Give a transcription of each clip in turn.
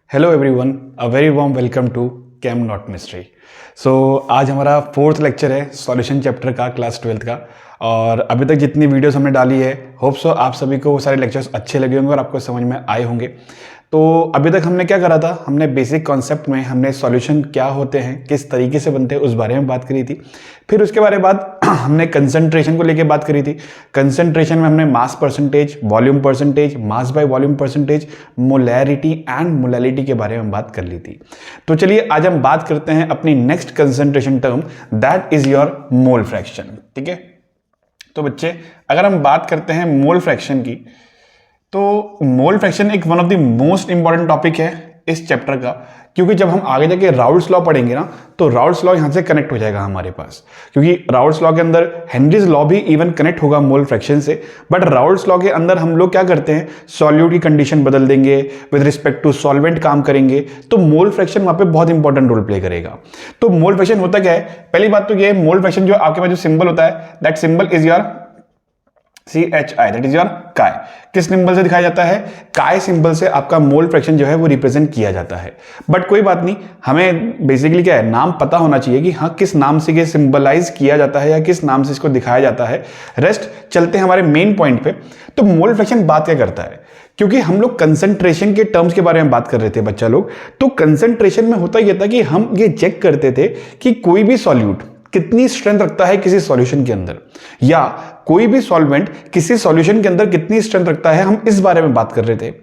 Hello everyone, a very warm welcome to cam not mystery. सो आज हमारा 4th lecture है सॉल्यूशन चैप्टर का, क्लास 12th का। और अभी तक जितनी वीडियोस हमने डाली है, होप सो आप सभी को वो सारे लेक्चर्स अच्छे लगे होंगे और आपको समझ में आए होंगे। तो अभी तक हमने क्या करा था, हमने बेसिक कॉन्सेप्ट में हमने सॉल्यूशन क्या होते हैं, किस तरीके से बनते हैं, उस बारे में बात करी थी। फिर उसके बारे बाद हमने कंसंट्रेशन को लेके बात करी थी। कंसंट्रेशन में हमने mass percentage, volume percentage, mass by volume percentage, molarity and molality के बारे में बात कर ली थी। तो चलिए आज हम बात करते हैं अपनी next concentration term, that is your mole fraction. ठीक है, तो बच्चे अगर हम बात करते हैं मोल फ्रैक्शन की, तो मोल फ्रैक्शन एक one of the most important topic है इस चैप्टर का, क्योंकि जब हम आगे जाके राउल्ट्स लॉ पढ़ेंगे ना, तो राउल्ट्स लॉ यहां से कनेक्ट हो जाएगा हमारे पास, क्योंकि राउल्ट्स लॉ के अंदर हेनरीज लॉ भी इवन कनेक्ट होगा मोल फ्रैक्शन से। बट राउल्ट्स लॉ के अंदर हम लोग क्या करते हैं, सॉल्यूट की कंडीशन बदल देंगे, विद रिस्पेक्ट टू सॉल्वेंट काम करेंगे, तो मोल फ्रैक्शन वहां पे बहुत इंपॉर्टेंट रोल प्ले करेगा। तो मोल फ्रैक्शन होता क्या है, पहली बात तो ये, मोल फ्रैक्शन जो आपके पास जो सिंबल होता है, that symbol is your CHI, that is your काय। किस सिंबल से दिखाया जाता है, काय सिंबल से आपका मोल फ्रैक्शन जो है वो रिप्रेजेंट किया जाता है। बट कोई बात नहीं, हमें बेसिकली क्या है, नाम पता होना चाहिए कि हाँ किस नाम से ये सिंबलाइज किया जाता है या किस नाम से इसको दिखाया जाता है। रेस्ट चलते हैं हमारे मेन पॉइंट पे। तो मोल फ्रैक्शन बात क्या करता है, क्योंकि हम लोग कंसंट्रेशन के टर्म्स के बारे में बात कर रहे थे बच्चा लोग, तो कंसंट्रेशन में होता यह था कि हम ये चेक करते थे कि कोई भी सॉल्यूट कितनी स्ट्रेंथ रखता है किसी सॉल्यूशन के अंदर, या कोई भी सॉल्वेंट किसी सॉल्यूशन के अंदर कितनी स्ट्रेंथ रखता है, हम इस बारे में बात कर रहे थे।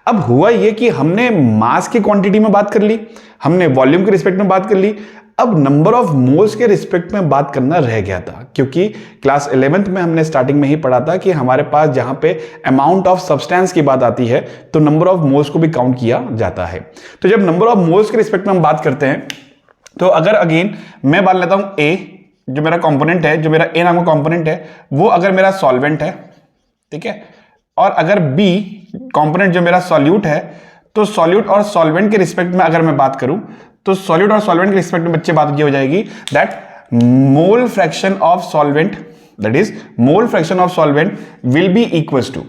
अब हुआ ये कि हमने मास की क्वांटिटी में बात कर ली, हमने वॉल्यूम के रिस्पेक्ट में बात कर ली, अब नंबर ऑफ मोल्स के रिस्पेक्ट में बात करना रह गया था, क्योंकि क्लास 11th में हमने स्टार्टिंग में ही पढ़ा था कि हमारे पास जहां पे अमाउंट ऑफ सब्सटेंस की बात आती है, तो नंबर ऑफ मोल्स को भी काउंट किया जाता है। तो जब नंबर ऑफ मोल्स के रिस्पेक्ट में हम बात करते हैं, तो अगर अगेन मैं मान लेता हूं A, जो मेरा कंपोनेंट है, जो मेरा A नाम का कंपोनेंट है, वो अगर मेरा सॉल्वेंट है, ठीक है, और अगर B कंपोनेंट जो मेरा सॉल्यूट है, तो सॉल्यूट और सॉल्वेंट के रिस्पेक्ट में अगर मैं बात करूं, तो सॉल्यूट और सॉल्वेंट के रिस्पेक्ट में बच्चे बात ये हो जाएगी that mole fraction of solvent, that is mole fraction of solvent will be equals to.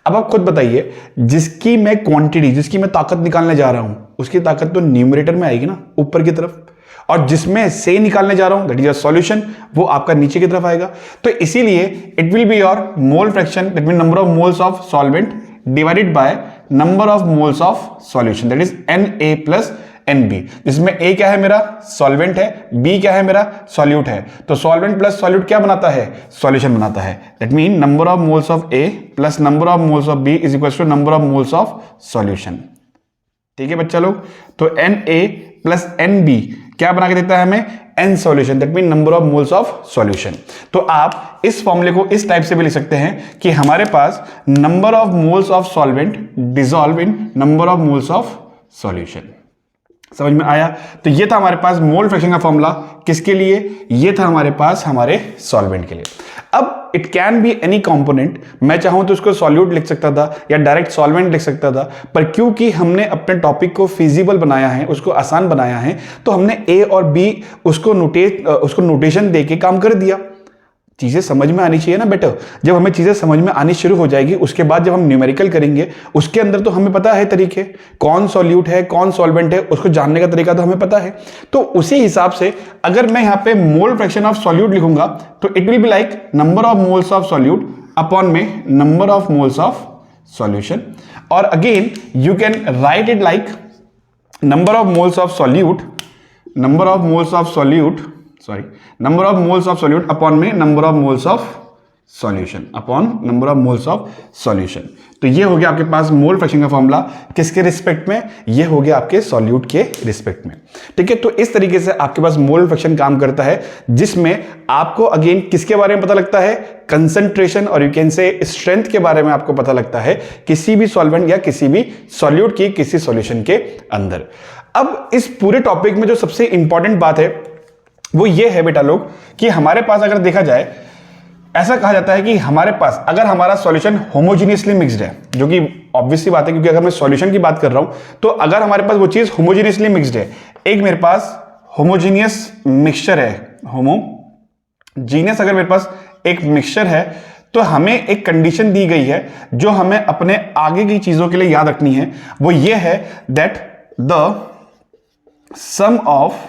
अब आप खुद बताइए, जिसकी मैं क्वांटिटी, जिसकी मैं ताकत निकालने जा रहा हूं, उसकी ताकत तो न्यूमरेटर में आएगी ना, ऊपर की तरफ, और जिसमें से निकालने जा रहा हूं, दैट इज योर सॉल्यूशन, वो आपका नीचे की तरफ आएगा। तो इसीलिए it will be your mole fraction, that mean number of moles of solvent divided by number of moles of solution, that is Na plus NB, जिसमें A क्या है, मेरा सॉल्वेंट है, B क्या है, मेरा सॉल्यूट है। तो सॉल्वेंट प्लस सॉल्यूट क्या बनाता है, सॉल्यूशन बनाता है। That mean number of moles of A plus number of moles of B is equal to number of moles of solution. ठीक है बच्चा लोग, तो Na प्लस NB क्या बना के देता है हमें, N solution, that mean number of moles of solution. तो आप इस फॉर्मूले को इस टाइप से भी लिख सकते हैं कि हमारे पास number of moles of solvent dissolve in number of moles of solution. समझ में आया? तो ये था हमारे पास मोल फ्रैक्शन का फॉर्मूला, किसके लिए, ये था हमारे पास हमारे सॉल्वेंट के लिए। अब it can be any component, मैं चाहूं तो उसको सॉल्यूट लिख सकता था या डायरेक्ट सॉल्वेंट लिख सकता था, पर क्योंकि हमने अपने टॉपिक को फिजिबल बनाया है, उसको आसान बनाया है, तो हमने A और B उसको नोटेशन देके काम कर दिया। चीजें समझ में आनी चाहिए ना बेटा। जब हमें चीजें समझ में आनी शुरू हो जाएगी, उसके बाद जब हम न्यूमेरिकल करेंगे, उसके अंदर तो हमें पता है तरीके, कौन सॉल्यूट है कौन सॉल्वेंट है, उसको जानने का तरीका तो हमें पता है। तो उसी हिसाब से अगर मैं यहां पे मोल फ्रैक्शन ऑफ सॉल्यूट लिखूंगा, तो it will be like number of moles of solute upon में number of moles of solution. और again you can write it like number of moles of solute, number of moles of solute, sorry, number of moles of solute upon में number of moles of solution, upon number of moles of solution. तो ये हो गया आपके पास mole fraction का formula, किसके respect में, ये हो गया आपके सॉल्यूट के रिस्पेक्ट में। ठीक है, तो इस तरीके से आपके पास मोल फ्रैक्शन काम करता है, जिसमें आपको अगेन किसके बारे में पता लगता है, कंसंट्रेशन और यू कैन से स्ट्रेंथ के बारे में आपको पता लगता है किसी भी सॉल्वेंट या किसी भी सॉल्यूट की किसी सॉल्यूशन के अंदर। अब इस पूरे टॉपिक में जो सबसे इंपॉर्टेंट बात है वो ये है बेटा लोग, कि हमारे पास अगर देखा जाए, ऐसा कहा जाता है कि हमारे पास अगर हमारा सॉल्यूशन होमोजीनियसली मिक्स्ड है, जो कि ऑब्वियसली बात है, क्योंकि अगर मैं सॉल्यूशन की बात कर रहा हूं, तो अगर हमारे पास वो चीज होमोजीनियसली मिक्स्ड है, एक मेरे पास होमोजीनियस मिक्सचर है, होमोजीनियस अगर मेरे पास एक मिक्सचर है, तो हमें एक कंडीशन दी गई है जो हमें अपने आगे की चीजों के लिए याद रखनी है। वो ये है that the sum of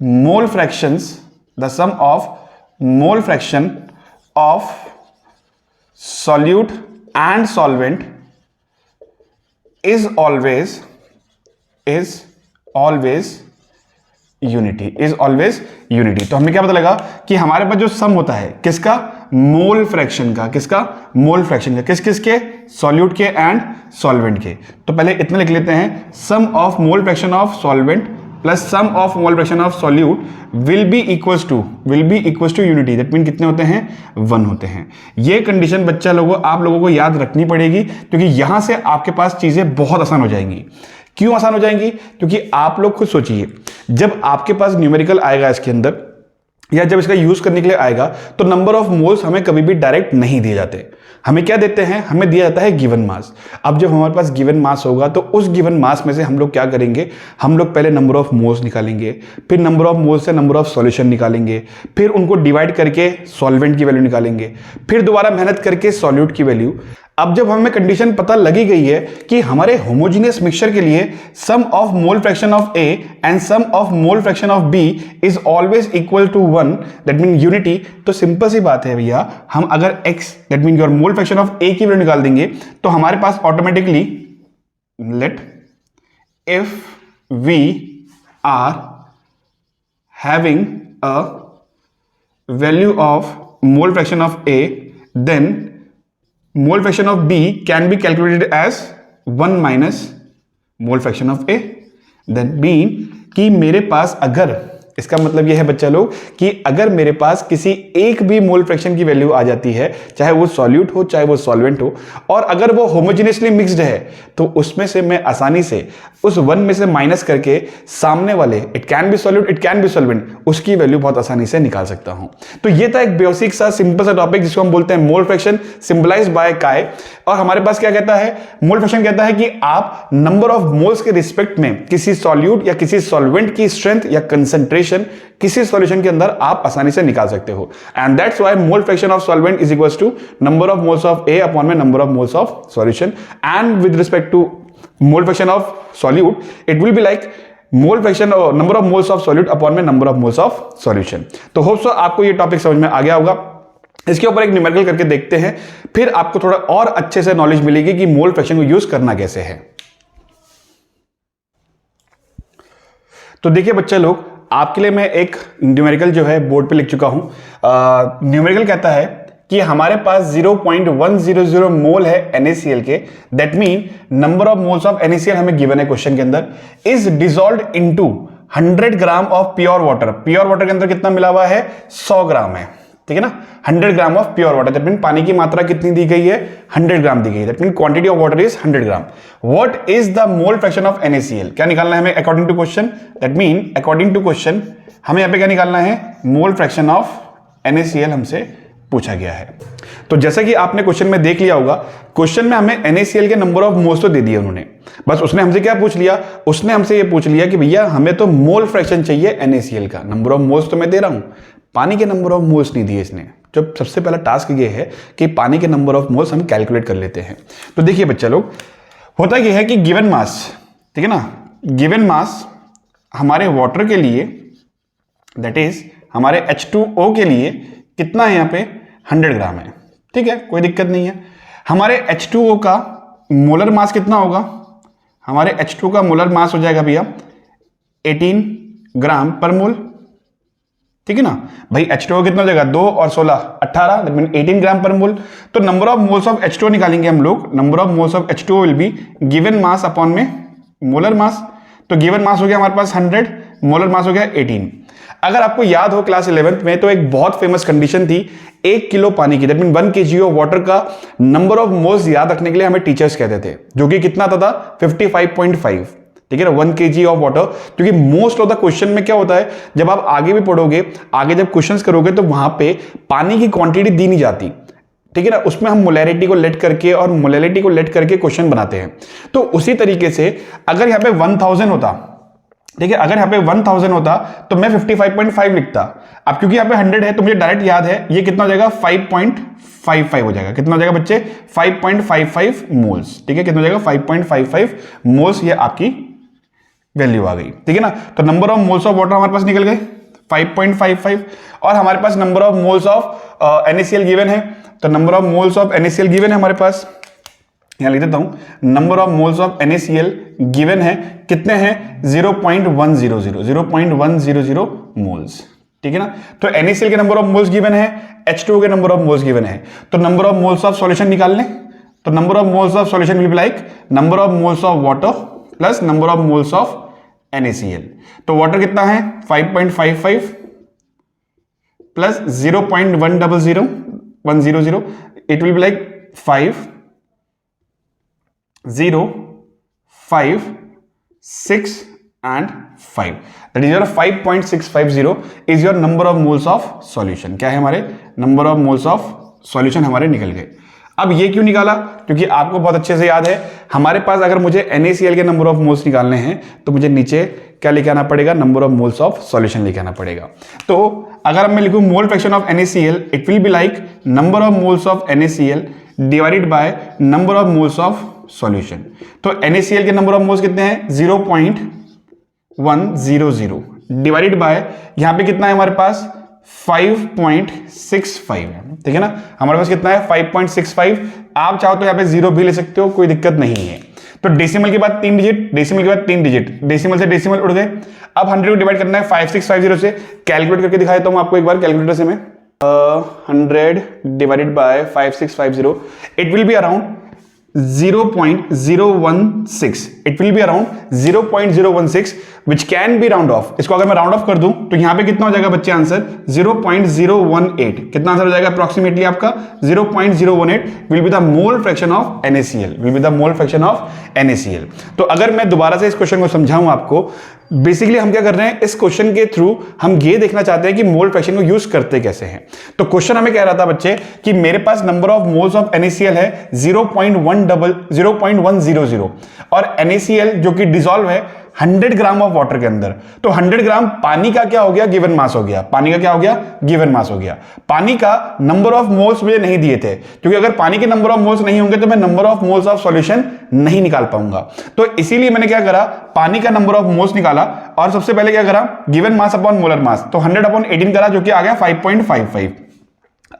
mole fractions, the sum of mole fraction of solute and solvent is always unity, is always unity। तो हमें क्या पता लगा कि हमारे पास जो सम होता है किसका, मोल फ्रैक्शन का, किसका, मोल फ्रैक्शन का, किस किस के, सॉल्यूट के एंड सॉल्वेंट के। तो पहले इतना लिख लेते हैं, sum of mole fraction of solvent plus sum of mole fraction of solute will be equals to unity. That mean कितने होते हैं, 1 होते हैं। ये कंडीशन बच्चा लोगों आप लोगों को याद रखनी पड़ेगी, क्योंकि यहां से आपके पास चीजें बहुत आसान हो जाएंगी। क्यों आसान हो जाएंगी, क्योंकि आप लोग खुद सोचिए, जब आपके पास न्यूमेरिकल आएगा इसके अंदर, या जब इसका यूज करने के लिए आएगा, तो नंबर ऑफ मोल्स हमें कभी भी डायरेक्ट नहीं दिए जाते। हमें क्या देते हैं, हमें दिया जाता है गिवन मास। अब जब हमारे पास गिवन मास होगा, तो उस गिवन मास में से हम लोग क्या करेंगे, हम लोग पहले नंबर ऑफ मोल्स निकालेंगे, फिर नंबर ऑफ मोल्स से नंबर ऑफ सॉल्यूशन निकालेंगे, फिर उनको डिवाइड करके सॉल्वेंट की वैल्यू निकालेंगे, फिर दोबारा मेहनत करके सॉल्यूट की वैल्यू। अब जब हमें कंडीशन पता लगी गई है कि हमारे होमोजेनियस मिक्सचर के लिए sum of mole fraction of A and sum of mole fraction of B is always equal to 1, that mean unity, तो सिंपल सी बात है भैया, हम अगर x that mean your mole fraction of A की वैल्यू निकाल देंगे, तो हमारे पास automatically, let if we are having a value of mole fraction of A, then mole fraction of B can be calculated as 1 minus mole fraction of A। then mean कि मेरे पास अगर, इसका मतलब यह है बच्चा लोग कि अगर मेरे पास किसी एक भी मोल फ्रैक्शन की वैल्यू आ जाती है, चाहे वो सॉल्यूट हो चाहे वो सॉल्वेंट हो, और अगर वो होमोजेनियसली मिक्स्ड है, तो उसमें से मैं आसानी से उस 1 में से माइनस करके सामने वाले, it can be solute it can be solvent, उसकी वैल्यू बहुत आसानी से निकाल सकता हूं। तो ये था एक बेसिक सा सिंपल सा टॉपिक जिसको हम बोलते हैं मोल फ्रैक्शन, सिंबलाइज्ड बाय काय। और हमारे पास क्या कहता है, मोल फ्रैक्शन कहता है कि आप नंबर ऑफ मोल्स के रिस्पेक्ट में किसी सॉल्यूट या किसी सॉल्वेंट की स्ट्रेंथ या कंसंट्रेशन किसी सॉल्यूशन के अंदर आप आसानी से निकाल सकते हो। And that's why mole fraction of solvent is equals to number of moles of A upon में number of moles of solution. And with respect to mole fraction of solute, it will be like mole fraction number of moles of solute upon में number of moles of solution. तो hope so आपको ये topic समझ में आ गया होगा। इसके ऊपर एक न्यूमेरिकल करके देखते हैं, फिर आपको थोड़ा और अच्छे से नॉलेज मिलेगी कि मोल फ्रैक्शन को यूज करना कैसे है। तो देखिए बच्चे लोग, आपके लिए मैं एक न्यूमेरिकल जो है बोर्ड पे लिख चुका हूं। न्यूमेरिकल कहता है कि हमारे पास 0.100 मोल है NaCl के, that mean number of moles of NaCl हमें गिवन है क्वेश्चन के अंदर, is dissolved into 100 gram of pure water. Pure water के अंदर कितना मिला हुआ है, 100 ग्राम है, ठीक है ना, 100 gram of pure water, that mean पानी की मात्रा कितनी दी गई है, 100 ग्राम दी गई है, that mean quantity of water is 100 gram. What is the mole fraction of NaCl, क्या निकालना है हमें according to question, that mean according to question हमें यहां पे क्या निकालना है, मोल फ्रैक्शन ऑफ NaCl हमसे पूछा गया है। तो जैसा कि आपने क्वेश्चन में देख लिया होगा, क्वेश्चन में हमें NaCl के नंबर ऑफ मोल्स तो दे दिए उन्होंने, बस उसने हमसे क्या पूछ लिया, उसने हमसे ये पूछ लिया कि भैया हमें तो मोल फ्रैक्शन चाहिए NaCl का, नंबर ऑफ मोल्स तो मैं दे रहा हूं, पानी के नंबर ऑफ मोल्स नहीं दिए इसने। जब सबसे पहला टास्क ये है कि पानी के नंबर ऑफ मोल्स हम कैलकुलेट कर लेते हैं। तो देखिए बच्चा लोग, होता यह है कि गिवन मास, ठीक है ना, गिवन मास हमारे वाटर के लिए, दैट इज हमारे H2O के लिए कितना है, यहां पे 100 ग्राम है, ठीक है, कोई दिक्कत नहीं है। हमारे H2O का मोलर मास कितना होगा, हमारे H2O का मोलर मास हो जाएगा भैया 18 ग्राम पर मोल, ठीक है ना भाई। H2O कितना हो जाएगा, 2 और 16 18, दैट मीन 18 ग्राम पर मोल। तो number of moles of H2O निकालेंगे हम लोग, number of moles of H2O will be given mass upon में मोलर मास। तो गिवन मास हो गया हमारे पास 100, मोलर मास हो गया 18। अगर आपको याद हो क्लास 11th में, तो एक बहुत फेमस कंडीशन थी 1 किलो पानी की, that mean 1 kg of water का नंबर ऑफ मोल्स याद रखने के लिए हमें टीचर्स कहते थे, जो कि कितना था 55.5, ठीक है ना, 1 kg ऑफ वाटर। क्योंकि मोस्ट ऑफ द क्वेश्चन में क्या होता है, जब आप आगे भी पढ़ोगे, आगे जब क्वेश्चंस करोगे, तो वहां पे पानी की क्वांटिटी दी नहीं जाती, ठीक है ना, उसमें हम मोलैरिटी को लेट करके और मोलैरिटी को लेट करके क्वेश्चन बनाते हैं। तो उसी तरीके से अगर यहाँ पे 1000 होता, ठीक है, अगर यहाँ पे 1000 होता तो मैं 55.5 लिखता। अब क्योंकि यहाँ पे 100 है तो मुझे डायरेक्ट याद है ये कितना हो जाएगा, 5.55 हो जाएगा। कितना हो जाएगा बच्चे, 5.55 मोल्स, ठीक है, कितना हो जाएगा 5.55 मोल्स, ये आपकी वैल्यू आ गई, ठीक है ना। तो number of moles of water हमारे पास निकल गए 5.55 और हमारे पास number of moles of NaCl given है। तो number of moles of NaCl given है हमारे पास, यहां लिख देता हूं, number of moles of NaCl given है, कितने हैं 0.100 मोल्स, ठीक है ना। तो NaCl के नंबर ऑफ मोल्स गिवन है, H2O के नंबर ऑफ मोल्स गिवन है। तो number of moles of solution निकाल लें। तो number of moles of solution will be like number of moles of water plus number of moles of NaCl। तो water कितना है 5.55 plus 0.100 it will be like 5 0 5 6 and 5, that is your 5.650 is your number of moles of solution। क्या है हमारे number of moles of solution हमारे निकल गए। अब ये क्यों निकाला, क्योंकि आपको बहुत अच्छे से याद है हमारे पास अगर मुझे NaCl के नंबर ऑफ मोल्स निकालने हैं तो मुझे नीचे क्या लेके आना पड़ेगा, number of moles of solution लेके आना पड़ेगा। तो अगर मैं लिखूं मोल fraction of NaCl it will be like number of moles of NaCl divided by number of moles of solution. तो NaCl के नंबर ऑफ मोल्स कितने हैं 0.100 डिवाइडेड बाय यहां पे कितना है हमारे पास 5.65 है, ठीक है ना। हमारे पास कितना है 5.65। आप चाहो तो यहां पे 0 भी ले सकते हो, कोई दिक्कत नहीं है। तो डेसिमल के बाद 3 डिजिट, डेसिमल के बाद 3 डिजिट, डेसिमल से डेसिमल उड़ गए। अब 100 को डिवाइड करना है 5650 से, कैलकुलेट करके दिखा देता हूं आपको एक बार कैलकुलेटर से मैं। 100 divided by 5650 it will be around 0.016, it will be around 0.016 which can be round of. इसको अगर मैं राउंड ऑफ कर दूं तो यहां पे कितना हो जाएगा बच्चे आंसर 0.018। कितना आंसर हो जाएगा अप्रोक्सीमेटली आपका 0.018 will be the mole fraction of NaCl, will be the mole fraction of NaCl। तो अगर मैं दोबारा से इस क्वेश्चन को समझाऊं आपको, बेसिकली हम क्या कर रहे हैं इस क्वेश्चन के थ्रू हम ये देखना चाहते हैं कि मोल फ्रैक्शन को यूज करते कैसे हैं। तो क्वेश्चन हमें कह रहा था बच्चे कि मेरे पास number of moles of NaCl है 0.100 और NaCl जो कि डिसॉल्व है 100 ग्राम ऑफ वाटर के अंदर। तो 100 ग्राम पानी का क्या हो गया, गिवन मास हो गया। पानी का क्या हो गया, गिवन मास हो गया। पानी का नंबर ऑफ मोल्स मुझे नहीं दिए थे, क्योंकि अगर पानी के नंबर ऑफ मोल्स नहीं होंगे तो मैं number of moles of solution नहीं निकाल पाऊंगा। तो इसीलिए मैंने क्या करा, पानी का नंबर ऑफ मोल्स निकाला और सबसे पहले क्या करा, given mass upon molar mass. तो 100/18 करा जो कि आ गया 5.55।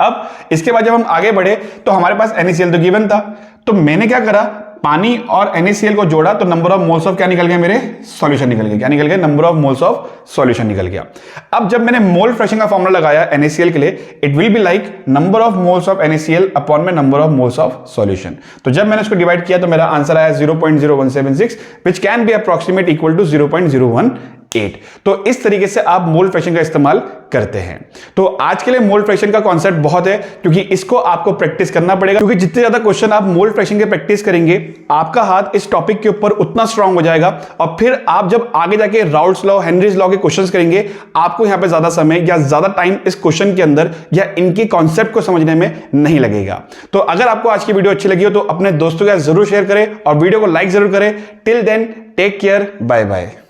अब इसके बाद जब हम आगे बढ़े तो हमारे पास NaCl तो गिवन था, तो मैंने क्या करा, पानी और NaCl को जोड़ा तो नंबर ऑफ मोल्स ऑफ क्या निकल गया, मेरे सॉल्यूशन निकल गया। क्या निकल गया, number of moles of solution निकल गया। अब जब मैंने मोल फ्रैक्शन का फॉर्मूला लगाया NaCl के लिए, it will be like number of moles of NaCl upon में number of moles of solution. तो जब मैंने इसको डिवाइड किया तो मेरा आंसर आया 0.0176 which can be approximate equal to 0.018। तो इस तरीके से आप मोल फ्रैक्शन का इस्तेमाल करते हैं। तो आज के लिए मोल फ्रैक्शन का कॉन्सेप्ट बहुत है, क्योंकि इसको आपको प्रैक्टिस करना पड़ेगा, क्योंकि जितने ज्यादा क्वेश्चन आप मोल फ्रैक्शन के प्रैक्टिस करेंगे आपका हाथ इस टॉपिक के ऊपर उतना स्ट्रांग हो जाएगा और फिर आप जब आगे जाके राउल्ट्स लॉ, हेनरीज लॉ के क्वेश्चंस करेंगे, आपको यहां पे ज्यादा समय या ज्यादा टाइम इस क्वेश्चन के अंदर या इनके कॉन्सेप्ट को समझने में नहीं लगेगा। तो अगर आपको आज की वीडियो अच्छी लगी हो तो अपने दोस्तों के साथ जरूर शेयर करें और वीडियो को लाइक जरूर करें। Till then take care, bye bye.